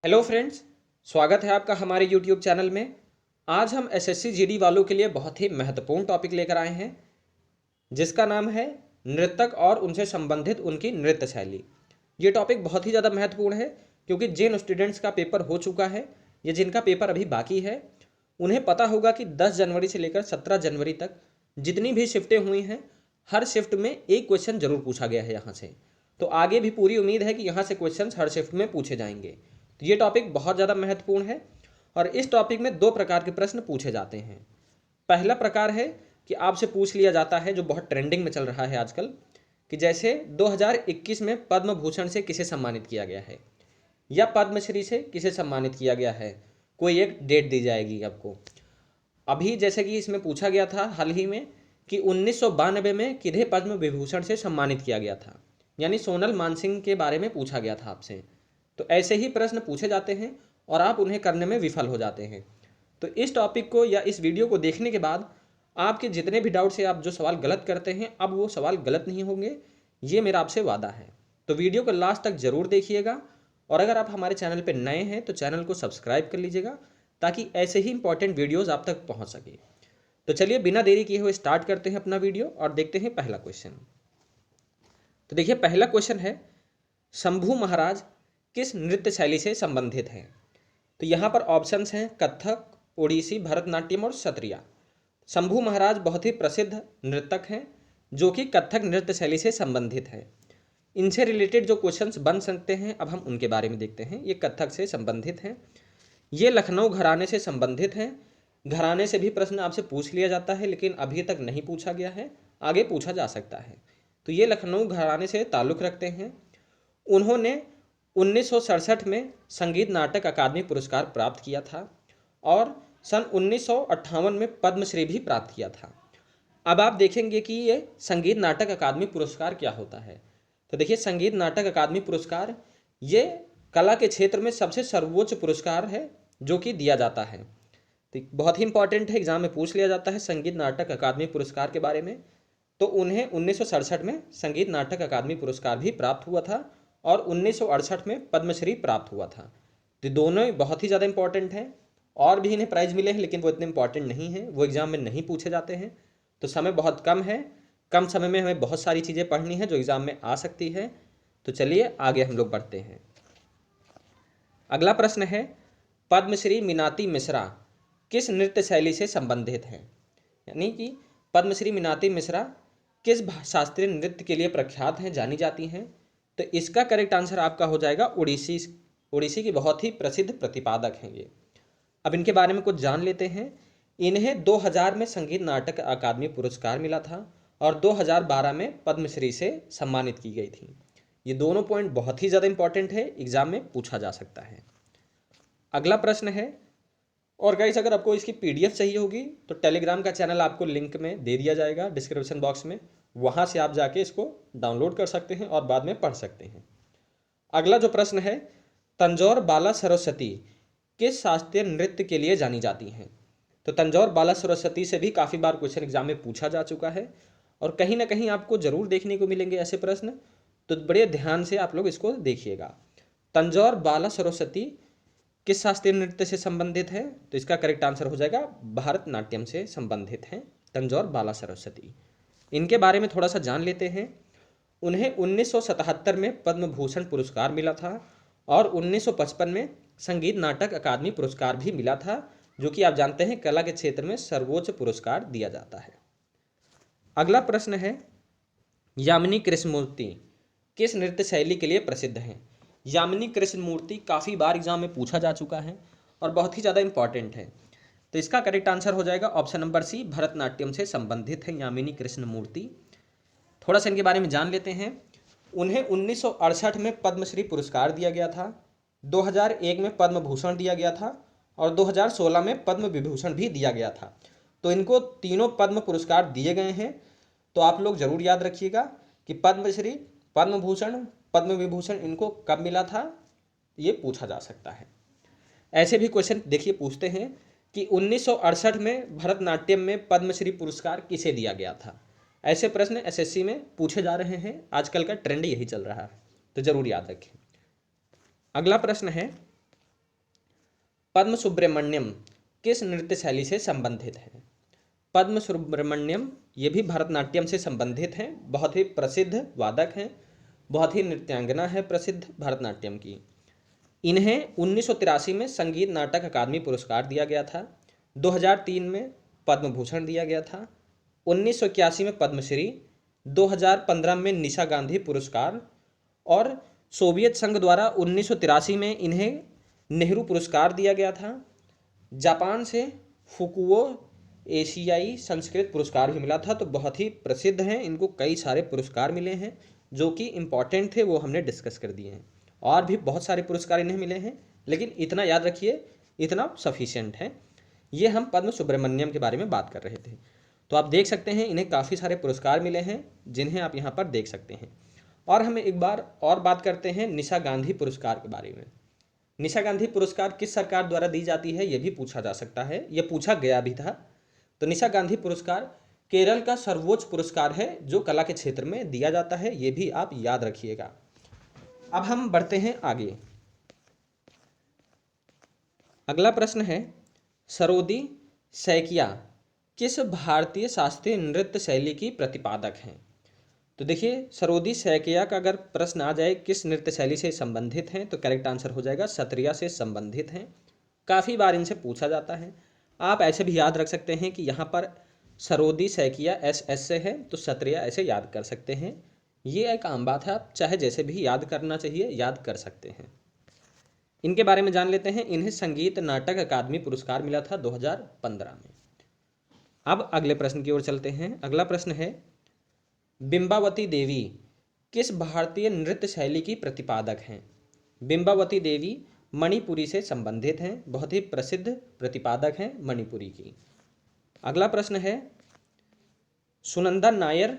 Hello friends, स्वागत है आपका हमारे यूट्यूब चैनल में। आज हम एसएससी जीडी वालों के लिए बहुत ही महत्वपूर्ण टॉपिक लेकर आए हैं जिसका नाम है नृतक और उनसे संबंधित उनकी नृत्य शैली। ये टॉपिक बहुत ही ज़्यादा महत्वपूर्ण है क्योंकि जिन स्टूडेंट्स का पेपर हो चुका है या जिनका पेपर अभी बाकी है उन्हें पता होगा कि 10 जनवरी से लेकर 17 जनवरी तक जितनी भी शिफ्टें हुई हैं हर शिफ्ट में एक क्वेश्चन जरूर पूछा गया है यहाँ से। तो आगे भी पूरी उम्मीद है कि यहाँ से क्वेश्चन हर शिफ्ट में पूछे जाएंगे। तो ये टॉपिक बहुत ज़्यादा महत्वपूर्ण है और इस टॉपिक में दो प्रकार के प्रश्न पूछे जाते हैं। पहला प्रकार है कि आपसे पूछ लिया जाता है, जो बहुत ट्रेंडिंग में चल रहा है आजकल, कि जैसे 2021 में पद्म भूषण से किसे सम्मानित किया गया है या पद्मश्री से किसे सम्मानित किया गया है, कोई एक डेट दी जाएगी आपको। अभी जैसे कि इसमें पूछा गया था हाल ही में कि 1992 में किन्हें पद्म विभूषण से सम्मानित किया गया था, यानी सोनल मानसिंह के बारे में पूछा गया था आपसे। तो ऐसे ही प्रश्न पूछे जाते हैं और आप उन्हें करने में विफल हो जाते हैं। तो इस टॉपिक को या इस वीडियो को देखने के बाद आपके जितने भी डाउट से आप जो सवाल गलत करते हैं अब वो सवाल गलत नहीं होंगे, ये मेरा आपसे वादा है। तो वीडियो को लास्ट तक जरूर देखिएगा और अगर आप हमारे चैनल पर नए हैं तो चैनल को सब्सक्राइब कर लीजिएगा ताकि ऐसे ही इंपॉर्टेंट वीडियोज़ आप तक पहुँच सके। तो चलिए बिना देरी किए हुए स्टार्ट करते हैं अपना वीडियो और देखते हैं पहला क्वेश्चन। तो देखिए पहला क्वेश्चन है, शंभू महाराज किस नृत्य शैली से संबंधित हैं? तो यहाँ पर ऑप्शंस हैं कथक, ओडिसी, भरतनाट्यम और सत्रिया। शंभू महाराज बहुत ही प्रसिद्ध नृतक हैं जो कि कथक नृत्य शैली से संबंधित है। इनसे रिलेटेड जो क्वेश्चंस बन सकते हैं अब हम उनके बारे में देखते हैं। ये कथक से संबंधित हैं, ये लखनऊ घराने से संबंधित हैं। घराने से भी प्रश्न आपसे पूछ लिया जाता है लेकिन अभी तक नहीं पूछा गया है, आगे पूछा जा सकता है। तो ये लखनऊ घराने से ताल्लुक़ रखते हैं। उन्होंने 1967 में संगीत नाटक अकादमी पुरस्कार प्राप्त किया था और सन 1958 में पद्मश्री भी प्राप्त किया था। अब आप देखेंगे कि ये संगीत नाटक अकादमी पुरस्कार क्या होता है। तो देखिए संगीत नाटक अकादमी पुरस्कार ये कला के क्षेत्र में सबसे सर्वोच्च पुरस्कार है जो कि दिया जाता है। तो बहुत ही इंपॉर्टेंट है, एग्जाम में पूछ लिया जाता है संगीत नाटक अकादमी पुरस्कार के बारे में। तो उन्हें 1967 में संगीत नाटक अकादमी पुरस्कार भी प्राप्त हुआ था और 1968 में पद्मश्री प्राप्त हुआ था। तो दोनों बहुत ही ज़्यादा इंपॉर्टेंट हैं और भी इन्हें प्राइज़ मिले हैं लेकिन वो इतने इंपॉर्टेंट नहीं हैं, वो एग्ज़ाम में नहीं पूछे जाते हैं। तो समय बहुत कम है, कम समय में हमें बहुत सारी चीज़ें पढ़नी है जो एग्ज़ाम में आ सकती है। तो चलिए आगे हम लोग बढ़ते हैं। अगला प्रश्न है, पद्मश्री मीनाती मिश्रा किस नृत्य शैली से संबंधित हैं? यानी कि पद्मश्री मीनाती मिश्रा किस शास्त्रीय नृत्य के लिए प्रख्यात हैं, जानी जाती हैं? तो इसका करेक्ट आंसर आपका हो जाएगा ओडिसी। ओडिसी की बहुत ही प्रसिद्ध प्रतिपादक हैं ये। अब इनके बारे में कुछ जान लेते हैं। इन्हें 2000 में संगीत नाटक अकादमी पुरस्कार मिला था और 2012 में पद्मश्री से सम्मानित की गई थी। ये दोनों पॉइंट बहुत ही ज़्यादा इंपॉर्टेंट है, एग्जाम में पूछा जा सकता है। अगला प्रश्न है, और गाइस अगर आपको इसकी पीडीएफ चाहिए होगी तो टेलीग्राम का चैनल आपको लिंक में दे दिया जाएगा डिस्क्रिप्शन बॉक्स में, वहाँ से आप जाके इसको डाउनलोड कर सकते हैं और बाद में पढ़ सकते हैं। अगला जो प्रश्न है, तंजौर बाला सरस्वती किस शास्त्रीय नृत्य के लिए जानी जाती हैं? तो तंजौर बाला सरस्वती से भी काफ़ी बार क्वेश्चन एग्जाम में पूछा जा चुका है और कहीं ना कहीं आपको ज़रूर देखने को मिलेंगे ऐसे प्रश्न, तो बड़े ध्यान से आप लोग इसको देखिएगा। तंजौर बाला सरस्वती किस शास्त्रीय नृत्य से संबंधित है? तो इसका करेक्ट आंसर हो जाएगा भरतनाट्यम से संबंधित हैं तंजौर बाला सरस्वती। इनके बारे में थोड़ा सा जान लेते हैं। उन्हें 1977 में पद्म भूषण पुरस्कार मिला था और 1955 में संगीत नाटक अकादमी पुरस्कार भी मिला था, जो कि आप जानते हैं कला के क्षेत्र में सर्वोच्च पुरस्कार दिया जाता है। अगला प्रश्न है, यामिनी कृष्णमूर्ति किस नृत्य शैली के लिए प्रसिद्ध हैं? यामिनी कृष्णमूर्ति काफ़ी बार एग्जाम में पूछा जा चुका है और बहुत ही ज़्यादा इंपॉर्टेंट है। तो इसका करेक्ट आंसर हो जाएगा ऑप्शन नंबर सी, भरतनाट्यम से संबंधित है यामिनी कृष्णमूर्ति। थोड़ा सा इनके बारे में जान लेते हैं। उन्हें 1968 में पद्मश्री पुरस्कार दिया गया था, 2001 में पद्म भूषण दिया गया था और 2016 में पद्म विभूषण भी दिया गया था। तो इनको तीनों पद्म पुरस्कार दिए गए हैं। तो आप लोग जरूर याद रखिएगा कि पद्मश्री, पद्म भूषण, पद्म विभूषण इनको कब मिला था, ये पूछा जा सकता है। ऐसे भी क्वेश्चन देखिए पूछते हैं कि 1968 में भरतनाट्यम में पद्मश्री पुरस्कार किसे दिया गया था। ऐसे प्रश्न एसएससी में पूछे जा रहे हैं, आजकल का ट्रेंड यही चल रहा है, तो जरूर याद रखें। अगला प्रश्न है, पद्म सुब्रमण्यम किस नृत्य शैली से संबंधित है? पद्म सुब्रमण्यम ये भी भरतनाट्यम से संबंधित हैं, बहुत ही प्रसिद्ध वादक हैं, बहुत ही नृत्यांगना है प्रसिद्ध भरतनाट्यम की। इन्हें 1983 में संगीत नाटक अकादमी पुरस्कार दिया गया था, 2003 में पद्म भूषण दिया गया था, 1981 में पद्मश्री, 2015 में निशा गांधी पुरस्कार और सोवियत संघ द्वारा 1983 में इन्हें नेहरू पुरस्कार दिया गया था। जापान से फुकुओ एशियाई संस्कृत पुरस्कार भी मिला था। तो बहुत ही प्रसिद्ध हैं, इनको कई सारे पुरस्कार मिले हैं जो कि इम्पॉर्टेंट थे, वो हमने डिस्कस कर दिए हैं। और भी बहुत सारे पुरस्कार इन्हें मिले हैं, लेकिन इतना याद रखिए, इतना सफिशिएंट है। ये हम पद्म सुब्रमण्यम के बारे में बात कर रहे थे। तो आप देख सकते हैं इन्हें काफ़ी सारे पुरस्कार मिले हैं, जिन्हें आप यहाँ पर देख सकते हैं। और हम एक बार और बात करते हैं निशा गांधी पुरस्कार के बारे में। निशा गांधी पुरस्कार किस सरकार द्वारा दी जाती है, ये भी पूछा जा सकता है, ये पूछा गया भी था। तो निशा गांधी पुरस्कार केरल का सर्वोच्च पुरस्कार है जो कला के क्षेत्र में दिया जाता है, ये भी आप याद रखिएगा। अब हम बढ़ते हैं आगे। अगला प्रश्न है, सरोदी सैकिया किस भारतीय शास्त्रीय नृत्य शैली की प्रतिपादक हैं? तो देखिए, सरोदी सैकिया का अगर प्रश्न आ जाए किस नृत्य शैली से संबंधित हैं, तो करेक्ट आंसर हो जाएगा सत्रिया से संबंधित हैं। काफ़ी बार इनसे पूछा जाता है। आप ऐसे भी याद रख सकते हैं कि यहाँ पर सरोदी सैकिया एस से है, तो सत्रिया ऐसे याद कर सकते हैं। ये एक आम बात है, आप चाहे जैसे भी याद करना चाहिए याद कर सकते हैं। इनके बारे में जान लेते हैं। इन्हें संगीत नाटक अकादमी पुरस्कार मिला था 2015 में। अब अगले प्रश्न की ओर चलते हैं। अगला प्रश्न है, बिंबावती देवी किस भारतीय नृत्य शैली की प्रतिपादक हैं? बिंबावती देवी मणिपुरी से संबंधित हैं, बहुत ही प्रसिद्ध प्रतिपादक हैं मणिपुरी की। अगला प्रश्न है, सुनंदा नायर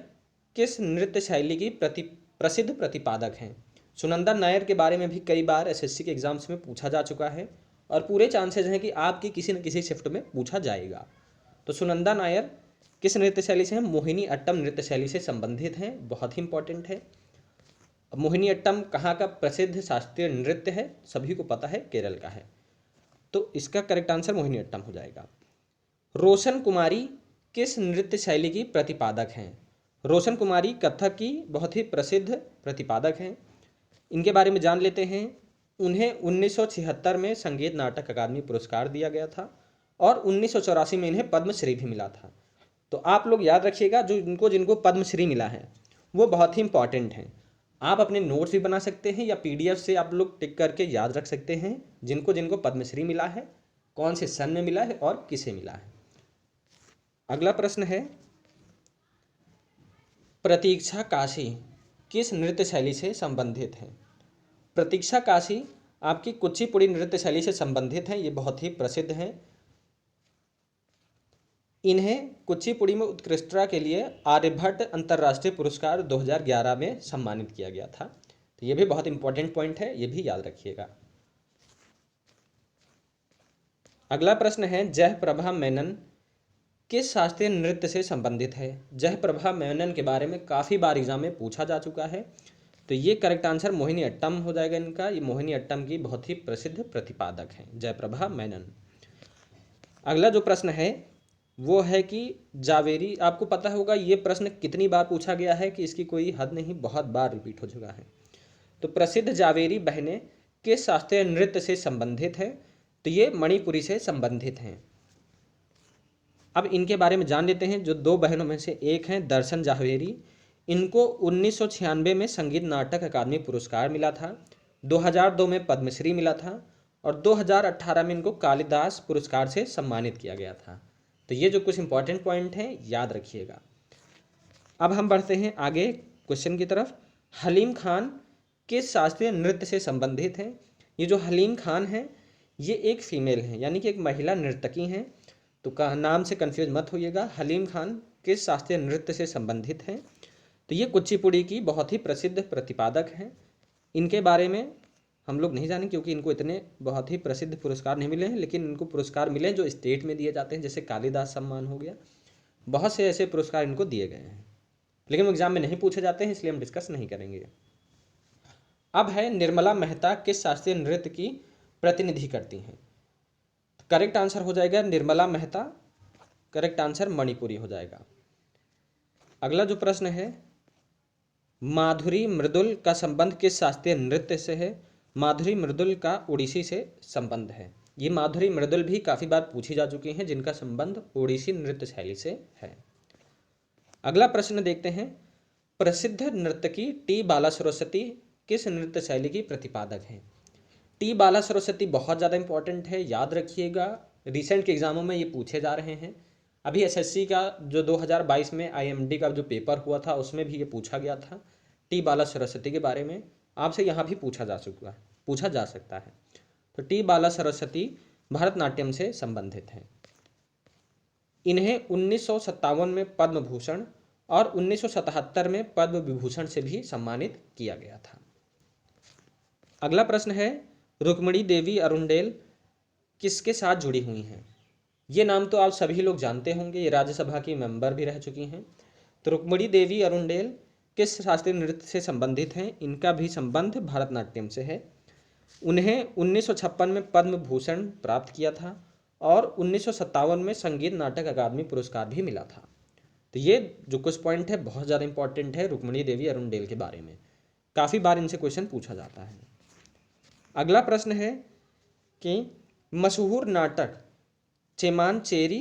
किस नृत्य शैली की प्रसिद्ध प्रतिपादक हैं? सुनंदा नायर के बारे में भी कई बार एसएससी के एग्जाम्स में पूछा जा चुका है और पूरे चांसेस हैं कि आपकी किसी न किसी शिफ्ट में पूछा जाएगा। तो सुनंदा नायर किस नृत्य शैली से हैं? मोहिनी अट्टम नृत्य शैली से संबंधित हैं, बहुत ही इंपॉर्टेंट है। मोहिनी अट्टम कहाँ का प्रसिद्ध शास्त्रीय नृत्य है? सभी को पता है, केरल का है। तो इसका करेक्ट आंसर मोहिनी अट्टम हो जाएगा। रोशन कुमारी किस नृत्य शैली की प्रतिपादक हैं? रोशन कुमारी कथक की बहुत ही प्रसिद्ध प्रतिपादक हैं। इनके बारे में जान लेते हैं। उन्हें 1976 में संगीत नाटक अकादमी पुरस्कार दिया गया था और 1984 में इन्हें पद्मश्री भी मिला था। तो आप लोग याद रखिएगा, जो जिनको पद्मश्री मिला है वो बहुत ही इंपॉर्टेंट हैं। आप अपने नोट्स भी बना सकते हैं या पीडीएफ से आप लोग टिक करके याद रख सकते हैं जिनको जिनको पद्मश्री मिला है, कौन से सन में मिला है और किसे मिला है। अगला प्रश्न है, प्रतीक्षा काशी किस नृत्य शैली से संबंधित है? प्रतीक्षा काशी आपकी कुचिपुड़ी नृत्य शैली से संबंधित हैं, ये बहुत ही प्रसिद्ध हैं। इन्हें कुचिपुड़ी में उत्कृष्टता के लिए आर्यभट्ट अंतर्राष्ट्रीय पुरस्कार 2011 में सम्मानित किया गया था। तो ये भी बहुत इंपॉर्टेंट पॉइंट है, ये भी याद रखिएगा। अगला प्रश्न है, जयप्रभा मेनन किस शास्त्रीय नृत्य से संबंधित है? जयप्रभा मेनन के बारे में काफ़ी बार एग्जाम में पूछा जा चुका है। तो ये करेक्ट आंसर मोहिनी अट्टम हो जाएगा इनका। ये मोहिनी अट्टम की बहुत ही प्रसिद्ध प्रतिपादक हैं जयप्रभा मेनन। अगला जो प्रश्न है वो है कि जावेरी, आपको पता होगा ये प्रश्न कितनी बार पूछा गया है कि इसकी कोई हद नहीं, बहुत बार रिपीट हो चुका है। तो प्रसिद्ध जावेरी बहनें किस शास्त्रीय नृत्य से संबंधित है? तो ये मणिपुरी से संबंधित हैं। अब इनके बारे में जान लेते हैं। जो दो बहनों में से एक हैं दर्शन जावेरी, इनको 1996 में संगीत नाटक अकादमी पुरस्कार मिला था, 2002 में पद्मश्री मिला था और 2018 में इनको कालिदास पुरस्कार से सम्मानित किया गया था। तो ये जो कुछ इंपॉर्टेंट पॉइंट हैं याद रखिएगा। अब हम बढ़ते हैं आगे क्वेश्चन की तरफ। हलीम खान किस शास्त्रीय नृत्य से संबंधित हैं? ये जो हलीम खान है ये एक फीमेल है, यानी कि एक महिला नर्तकी हैं। तो नाम से कंफ्यूज मत होइएगा। हलीम खान किस शास्त्रीय नृत्य से संबंधित हैं? तो ये कुचिपुड़ी की बहुत ही प्रसिद्ध प्रतिपादक हैं। इनके बारे में हम लोग नहीं जाने क्योंकि इनको इतने बहुत ही प्रसिद्ध पुरस्कार नहीं मिले हैं, लेकिन इनको पुरस्कार मिले जो स्टेट में दिए जाते हैं, जैसे कालिदास सम्मान हो गया। बहुत से ऐसे पुरस्कार इनको दिए गए हैं, लेकिन एग्जाम में नहीं पूछे जाते हैं, इसलिए हम डिस्कस नहीं करेंगे। अब है निर्मला मेहता किस शास्त्रीय नृत्य की प्रतिनिधि करती हैं? करेक्ट आंसर हो जाएगा निर्मला मेहता, करेक्ट आंसर मणिपुरी हो जाएगा। अगला जो प्रश्न है, माधुरी मृदुल का संबंध किस शास्त्रीय नृत्य से है? माधुरी मृदुल का ओडिसी से संबंध है। ये माधुरी मृदुल भी काफ़ी बार पूछी जा चुकी हैं, जिनका संबंध ओडिसी नृत्य शैली से है। अगला प्रश्न देखते हैं, प्रसिद्ध नर्तकी टी बाला सरस्वती किस नृत्य शैली की प्रतिपादक हैं? टी बाला सरस्वती बहुत ज़्यादा इंपॉर्टेंट है, याद रखिएगा, रिसेंट के एग्जामों में ये पूछे जा रहे हैं। अभी एसएससी का जो 2022 में आईएमडी का जो पेपर हुआ था उसमें भी ये पूछा गया था टी बाला सरस्वती के बारे में, आपसे यहाँ भी पूछा जा सकता है। तो टी बाला सरस्वती भरतनाट्यम से संबंधित हैं। इन्हें 1957 में पद्म भूषण और 1977 में पद्म विभूषण से भी सम्मानित किया गया था। अगला प्रश्न है, रुक्मिणी देवी अरुंडेल किसके साथ जुड़ी हुई हैं? ये नाम तो आप सभी लोग जानते होंगे, ये राज्यसभा की मेंबर भी रह चुकी हैं। तो रुक्मिणी देवी अरुंडेल किस शास्त्रीय नृत्य से संबंधित हैं? इनका भी संबंध भरतनाट्यम से है। उन्हें 1956 में पद्म भूषण प्राप्त किया था और 1957 में संगीत नाटक अकादमी पुरस्कार भी मिला था। तो ये जो कुछ पॉइंट है बहुत ज़्यादा इंपॉर्टेंट है रुक्मिणी देवी अरुंडेल के बारे में, काफ़ी बार इनसे क्वेश्चन पूछा जाता है। अगला प्रश्न है कि मशहूर नाटक चेमानचेरी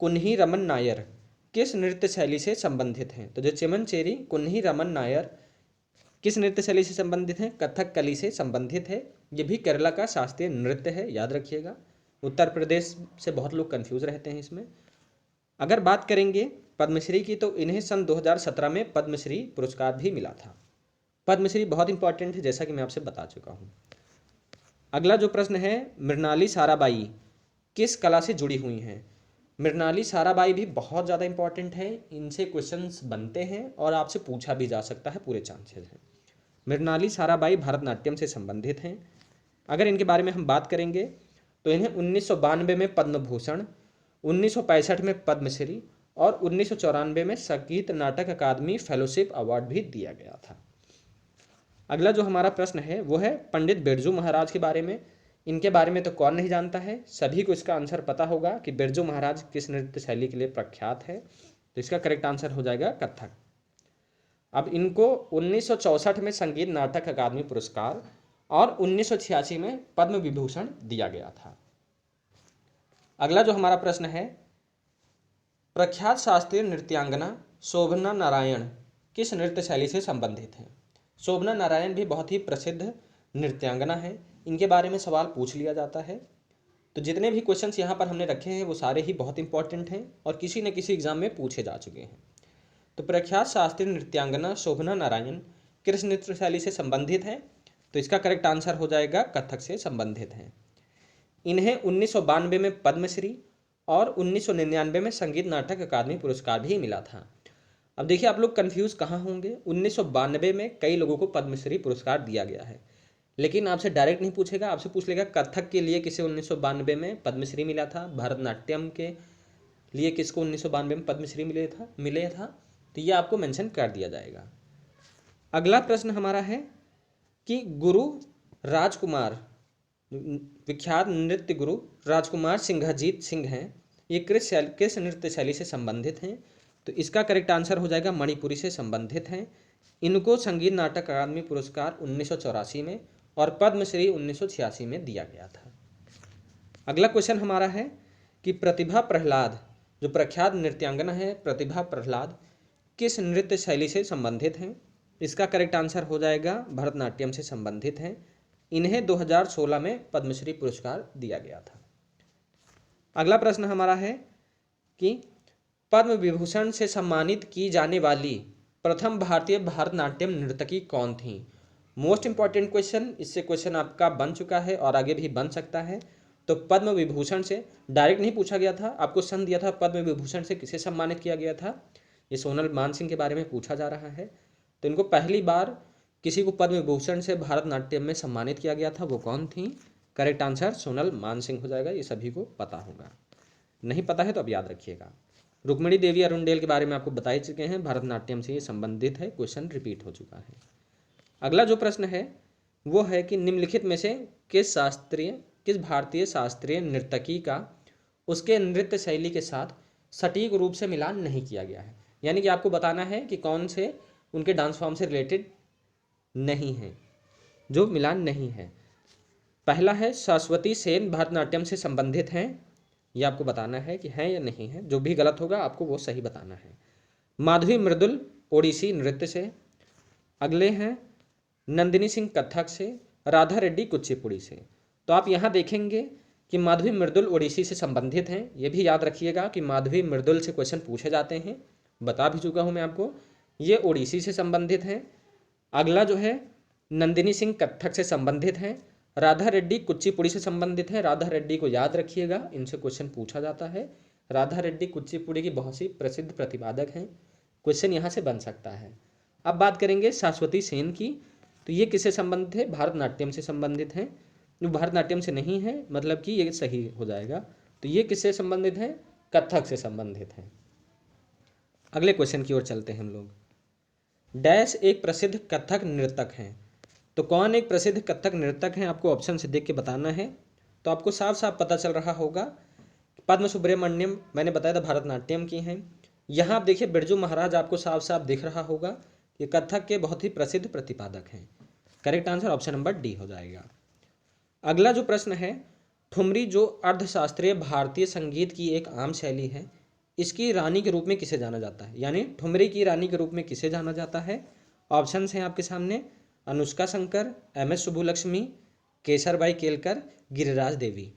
कुन्ही रमन नायर किस नृत्य शैली से संबंधित हैं? तो जो चेमनचेरी कुन्ही रमन नायर किस नृत्य शैली से संबंधित हैं? कथक कली से संबंधित है। ये भी केरला का शास्त्रीय नृत्य है, याद रखिएगा। उत्तर प्रदेश से बहुत लोग कंफ्यूज रहते हैं इसमें। अगर बात करेंगे पद्मश्री की, तो इन्हें सन 2017 में पद्मश्री पुरस्कार भी मिला था। पद्मश्री बहुत इंपॉर्टेंट है, जैसा कि मैं आपसे बता चुका हूँ। अगला जो प्रश्न है, मृणाली साराबाई किस कला से जुड़ी हुई हैं? मृणाली साराबाई भी बहुत ज़्यादा इंपॉर्टेंट है, इनसे क्वेश्चंस बनते हैं और आपसे पूछा भी जा सकता है, पूरे चांसेस हैं। मृणाली साराबाई भरतनाट्यम से संबंधित हैं। अगर इनके बारे में हम बात करेंगे तो इन्हें 1992 में पद्म भूषण, 1965 में पद्मश्री और 1994 में संगीत नाटक अकादमी फेलोशिप अवार्ड भी दिया गया था। अगला जो हमारा प्रश्न है वो है पंडित बिरजू महाराज के बारे में। इनके बारे में तो कौन नहीं जानता है, सभी को इसका आंसर पता होगा कि बिरजू महाराज किस नृत्य शैली के लिए प्रख्यात है। तो इसका करेक्ट आंसर हो जाएगा कथक। अब इनको 1964 में संगीत नाटक अकादमी पुरस्कार और 1986 में पद्म विभूषण दिया गया था। अगला जो हमारा प्रश्न है, प्रख्यात शास्त्रीय नृत्यांगना शोभना नारायण किस नृत्य शैली से संबंधित है? शोभना नारायण भी बहुत ही प्रसिद्ध नृत्यांगना है, इनके बारे में सवाल पूछ लिया जाता है। तो जितने भी क्वेश्चंस यहाँ पर हमने रखे हैं वो सारे ही बहुत इंपॉर्टेंट हैं और किसी न किसी एग्जाम में पूछे जा चुके हैं। तो प्रख्यात शास्त्रीय नृत्यांगना शोभना नारायण किस नृत्य शैली से संबंधित है? तो इसका करेक्ट आंसर हो जाएगा कथक से संबंधित हैं। इन्हें 1992 में पद्मश्री और 1999 में संगीत नाटक अकादमी पुरस्कार भी मिला था। अब देखिए आप लोग कंफ्यूज कहाँ होंगे, 1992 में कई लोगों को पद्मश्री पुरस्कार दिया गया है, लेकिन आपसे डायरेक्ट नहीं पूछेगा, आपसे पूछ लेगा कथक के लिए किसे 1992 में पद्मश्री मिला था, भरतनाट्यम के लिए किसको 1992 में पद्मश्री मिले था, तो ये आपको मेंशन कर दिया जाएगा। अगला प्रश्न हमारा है कि गुरु राजकुमार, विख्यात नृत्य गुरु राजकुमार सिंघजीत सिंह हैं, ये किस नृत्य शैली से संबंधित हैं? तो इसका करेक्ट आंसर हो जाएगा मणिपुरी से संबंधित हैं। इनको संगीत नाटक अकादमी पुरस्कार 1984 में और पद्मश्री 1986 में दिया गया था। अगला क्वेश्चन हमारा है कि प्रतिभा प्रहलाद, जो प्रख्यात नृत्यांगना है प्रतिभा प्रहलाद, किस नृत्य शैली से संबंधित हैं? इसका करेक्ट आंसर हो जाएगा भरतनाट्यम से संबंधित हैं। इन्हें 2016 में पद्मश्री पुरस्कार दिया गया था। अगला प्रश्न हमारा है कि पद्म विभूषण से सम्मानित की जाने वाली प्रथम भारतीय भरतनाट्यम नर्तकी कौन थी? मोस्ट इंपॉर्टेंट क्वेश्चन, इससे क्वेश्चन आपका बन चुका है और आगे भी बन सकता है। तो पद्म विभूषण से डायरेक्ट नहीं पूछा गया था, आपको सन दिया था पद्म विभूषण से किसे सम्मानित किया गया था, ये सोनल मानसिंह के बारे में पूछा जा रहा है। तो इनको पहली बार किसी को पद्म विभूषण से भरतनाट्यम में सम्मानित किया गया था, वो कौन थी? करेक्ट आंसर सोनल मानसिंह हो जाएगा, ये सभी को पता होगा। नहीं पता है तो अब याद रखिएगा। रुक्मिणी देवी अरुंडेल के बारे में आपको बता ही चुके हैं, भरतनाट्यम से ये संबंधित है, क्वेश्चन रिपीट हो चुका है। अगला जो प्रश्न है वो है कि निम्नलिखित में से किस किस भारतीय शास्त्रीय नर्तकी का उसके नृत्य शैली के साथ सटीक रूप से मिलान नहीं किया गया है। यानी कि आपको बताना है कि कौन से उनके डांस फॉर्म से रिलेटेड नहीं है, जो मिलान नहीं है। पहला है सरस्वती सेन भरतनाट्यम से संबंधित हैं, ये आपको बताना है कि हैं या नहीं है। जो भी गलत होगा आपको वो सही बताना है। माधवी मृदुल ओडिसी नृत्य से। अगले हैं नंदिनी सिंह कथक से, राधा रेड्डी कुचिपुड़ी से। तो आप यहाँ देखेंगे कि माधवी मृदुल ओडिसी से संबंधित हैं। ये भी याद रखिएगा कि माधवी मृदुल से क्वेश्चन पूछे जाते हैं, बता भी चुका हूँ मैं आपको, ये ओडिसी से संबंधित हैं। अगला जो है नंदिनी सिंह कथक से संबंधित हैं। राधा रेड्डी कुचिपुड़ी से संबंधित है। राधा रेड्डी को याद रखिएगा, इनसे क्वेश्चन पूछा जाता है। राधा रेड्डी कुचिपुड़ी की बहुत सी प्रसिद्ध प्रतिपादक हैं, क्वेश्चन यहाँ से बन सकता है। अब बात करेंगे सरस्वती सेन की, तो ये किससे संबंधित है? भारतनाट्यम से संबंधित हैं। जो भारतनाट्यम से नहीं है मतलब कि ये सही हो जाएगा। तो ये किससे संबंधित है? कथक से संबंधित है। अगले क्वेश्चन की ओर चलते हैं हम लोग। डैश एक प्रसिद्ध कथक नृतक हैं। तो कौन एक प्रसिद्ध कथक नृतक हैं, आपको ऑप्शन से देख के बताना है। तो आपको साफ साफ पता चल रहा होगा, पद्म सुब्रमण्यम मैंने बताया था भारतनाट्यम की हैं। यहाँ आप देखिए बिरजू महाराज आपको साफ साफ दिख रहा होगा, ये कथक के बहुत ही प्रसिद्ध प्रतिपादक हैं। Correct answer option number D हो जाएगा। अगला जो प्रश्न है, ठुमरी जो अर्धशास्त्रीय भारतीय संगीत की एक आम शैली है, इसकी रानी के रूप में किसे जाना जाता है? यानी ठुमरी की रानी के रूप में किसे जाना जाता है? ऑप्शंस हैं आपके सामने, अनुष्का शंकर, एम.एस. सुब्बुलक्ष्मी, केसरबाई केलकर, गिरिराज देवी।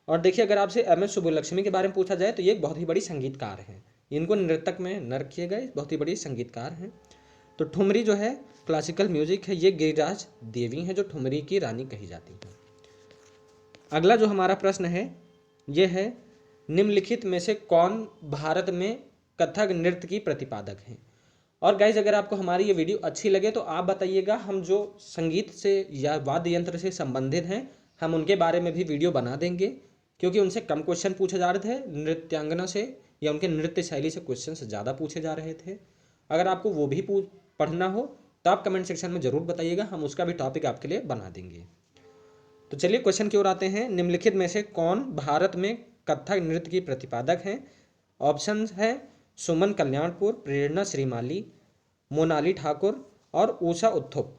और देखिए अगर आपसे एम.एस. सुब्बुलक्ष्मी के बारे में पूछा जाए तो ये एक बहुत ही बड़ी संगीतकार हैं, इनको नृतक में न रखिएगा, बहुत ही बड़ी संगीतकार हैं। तो ठुमरी जो है क्लासिकल म्यूजिक है, ये गिरिराज देवी हैं जो ठुमरी की रानी कही जाती है। अगला जो हमारा प्रश्न है ये है, निम्नलिखित में से कौन भारत में कथक नृत्य की प्रतिपादक हैं? और गाइज अगर आपको हमारी ये वीडियो अच्छी लगे तो आप बताइएगा, हम जो संगीत से या वाद्य यंत्र से संबंधित हैं हम उनके बारे में भी वीडियो बना देंगे, क्योंकि उनसे कम क्वेश्चन पूछे जा रहे थे, नृत्यांगना से या उनके नृत्य शैली से क्वेश्चन ज़्यादा पूछे जा रहे थे। अगर आपको वो भी पढ़ना हो तो आप कमेंट सेक्शन में ज़रूर बताइएगा, हम उसका भी टॉपिक आपके लिए बना देंगे। तो चलिए क्वेश्चन की ओर आते हैं। निम्नलिखित में से कौन भारत में कथक नृत्य की प्रतिपादक हैं? ऑप्शन है सुमन कल्याणपुर, प्रेरणा श्रीमाली, मोनाली ठाकुर और उषा उत्थुप।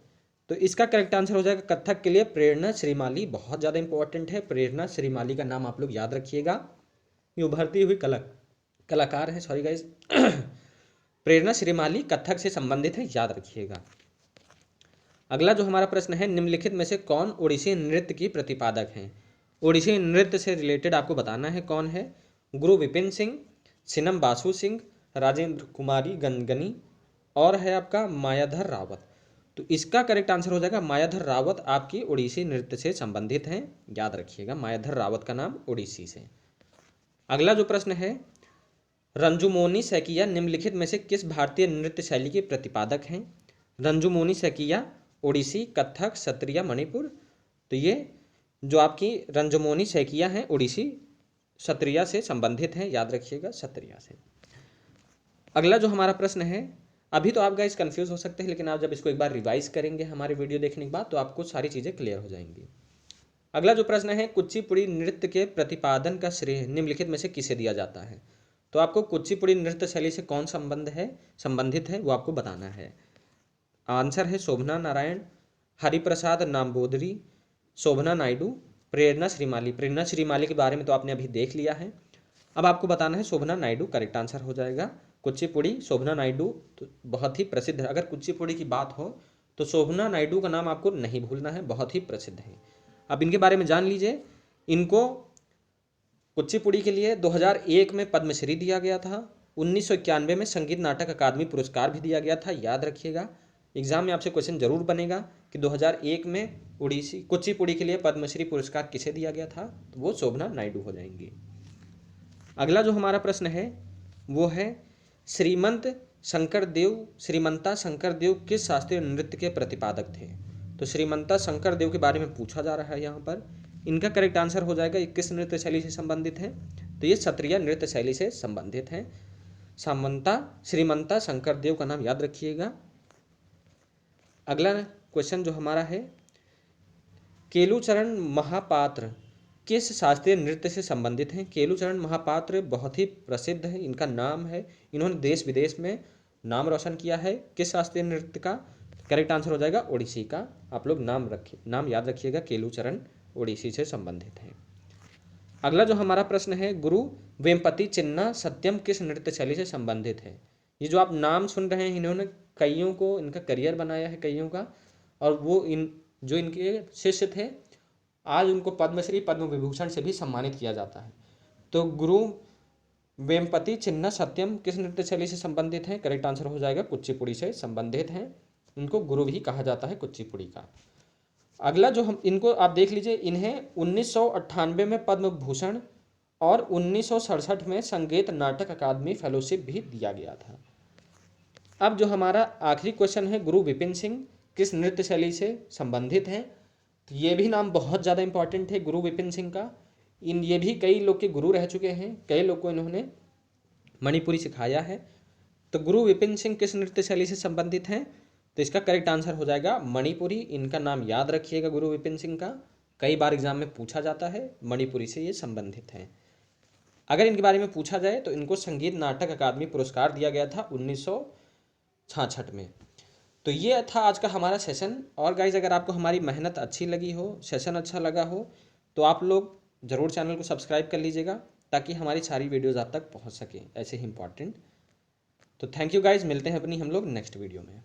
तो इसका करेक्ट आंसर हो जाएगा कथक के लिए प्रेरणा श्रीमाली। बहुत ज़्यादा इंपॉर्टेंट है, प्रेरणा श्रीमाली का नाम आप लोग याद रखिएगा, ये उभरती हुई कलाकार है, सॉरी गाइज। प्रेरणा श्रीमाली कथक से संबंधित है, याद रखिएगा। अगला जो हमारा प्रश्न है, निम्नलिखित में से कौन ओडिसी नृत्य की प्रतिपादक हैं? ओडिसी नृत्य से रिलेटेड आपको बताना है कौन है। गुरु विपिन सिंह, सिनम बासु सिंह, राजेंद्र कुमारी गंगनी और है आपका मायाधर रावत। तो इसका करेक्ट आंसर हो जाएगा मायाधर रावत आपकी ओडिसी नृत्य से संबंधित हैं, याद रखिएगा मायाधर रावत का नाम ओडिसी से। अगला जो प्रश्न है, रंजुमोनी सैकिया निम्नलिखित में से किस भारतीय नृत्य शैली के प्रतिपादक हैं? रंजुमोनी सैकिया ओडिसी, कथक, सत्रिया, मणिपुर। तो ये जो आपकी रंजुमोनी सैकिया हैं ओडिसी सत्रिया से संबंधित हैं, याद रखिएगा सत्रिया से। अगला जो हमारा प्रश्न है, अभी तो आप गाइस कंफ्यूज हो सकते हैं, लेकिन आप जब इसको एक बार रिवाइज करेंगे हमारे वीडियो देखने के बाद तो आपको सारी चीज़ें क्लियर हो जाएंगी। अगला जो प्रश्न है, कुचिपुड़ी नृत्य के प्रतिपादन का श्रेय निम्नलिखित में से किसे दिया जाता है? तो आपको कुचिपुड़ी नृत्य शैली से कौन संबंधित है वो आपको बताना है। आंसर है शोभना नारायण, हरिप्रसाद नाम्बोदरी, शोभना नायडू, प्रेरणा श्रीमाली। प्रेरणा श्रीमाली के बारे में तो आपने अभी देख लिया है, अब आपको बताना है शोभना नायडू करेक्ट आंसर हो जाएगा। कुचिपुड़ी शोभना नायडू तो बहुत ही प्रसिद्ध है, अगर कुचिपुड़ी की बात हो तो शोभना नायडू का नाम आपको नहीं भूलना है, बहुत ही प्रसिद्ध है। अब इनके बारे में जान लीजिए। इनको कुचिपुड़ी के लिए 2001 में पद्मश्री दिया गया था, 1991 में संगीत नाटक अकादमी पुरस्कार भी दिया गया था, याद रखिएगा। एग्जाम में आपसे क्वेश्चन जरूर बनेगा कि 2001 में ओडिसी कुचिपुड़ी के लिए पद्मश्री पुरस्कार किसे दिया गया था, तो वो शोभना नायडू हो जाएंगी। अगला जो हमारा प्रश्न है वो है, श्रीमंता शंकरदेव किस शास्त्रीय नृत्य के प्रतिपादक थे? तो श्रीमंता शंकरदेव के बारे में पूछा जा रहा है यहाँ पर। इनका करेक्ट आंसर हो जाएगा, किस नृत्य शैली से संबंधित है? तो ये सत्रिया नृत्य शैली से संबंधित हैं। श्रीमंता शंकरदेव का नाम याद रखिएगा। अगला क्वेश्चन जो हमारा है, केलुचरण महापात्र किस शास्त्रीय नृत्य से संबंधित हैं? केलूचरण महापात्र बहुत ही प्रसिद्ध है, इनका नाम है, इन्होंने देश विदेश में नाम रोशन किया है। किस शास्त्रीय नृत्य का? करेक्ट आंसर हो जाएगा ओडिसी का। आप लोग नाम याद रखिएगा, केलूचरण ओडिसी से संबंधित है। अगला जो हमारा प्रश्न है, गुरु वेम्पति चिन्ना सत्यम किस नृत्य शैली से संबंधित है? ये जो आप नाम सुन रहे हैं, इन्होंने कईयों को इनका करियर बनाया है, कईयों का, और वो जो इनके शिष्य थे आज उनको पद्मश्री पद्म विभूषण से भी सम्मानित किया जाता है। तो गुरु वेम्पति चिन्ना सत्यम किस नृत्य शैली से संबंधित हैं? करेक्ट आंसर हो जाएगा कुचिपुड़ी से संबंधित हैं, इनको गुरु भी कहा जाता है कुचिपुड़ी का। अगला जो हम इनको आप देख लीजिए, इन्हें 1998 में पद्म भूषण और 1967 में संगीत नाटक अकादमी फेलोशिप भी दिया गया था। अब जो हमारा आखिरी क्वेश्चन है, गुरु विपिन सिंह किस नृत्य शैली से संबंधित हैं? तो ये भी नाम बहुत ज़्यादा इंपॉर्टेंट है गुरु विपिन सिंह का। ये भी कई लोग के गुरु रह चुके हैं, कई लोग को इन्होंने मणिपुरी सिखाया है। तो गुरु विपिन सिंह किस नृत्य शैली से संबंधित हैं? तो इसका करेक्ट आंसर हो जाएगा मणिपुरी। इनका नाम याद रखिएगा गुरु विपिन सिंह का, कई बार एग्जाम में पूछा जाता है, मणिपुरी से ये संबंधित हैं। अगर इनके बारे में पूछा जाए तो इनको संगीत नाटक अकादमी पुरस्कार दिया गया था 1966 में। तो ये था आज का हमारा सेशन। और गाइज अगर आपको हमारी मेहनत अच्छी लगी हो, सेशन अच्छा लगा हो, तो आप लोग ज़रूर चैनल को सब्सक्राइब कर लीजिएगा ताकि हमारी सारी वीडियोज़ आप तक पहुंच सके ऐसे ही इंपॉर्टेंट। तो थैंक यू गाइज, मिलते हैं अपनी हम लोग नेक्स्ट वीडियो में।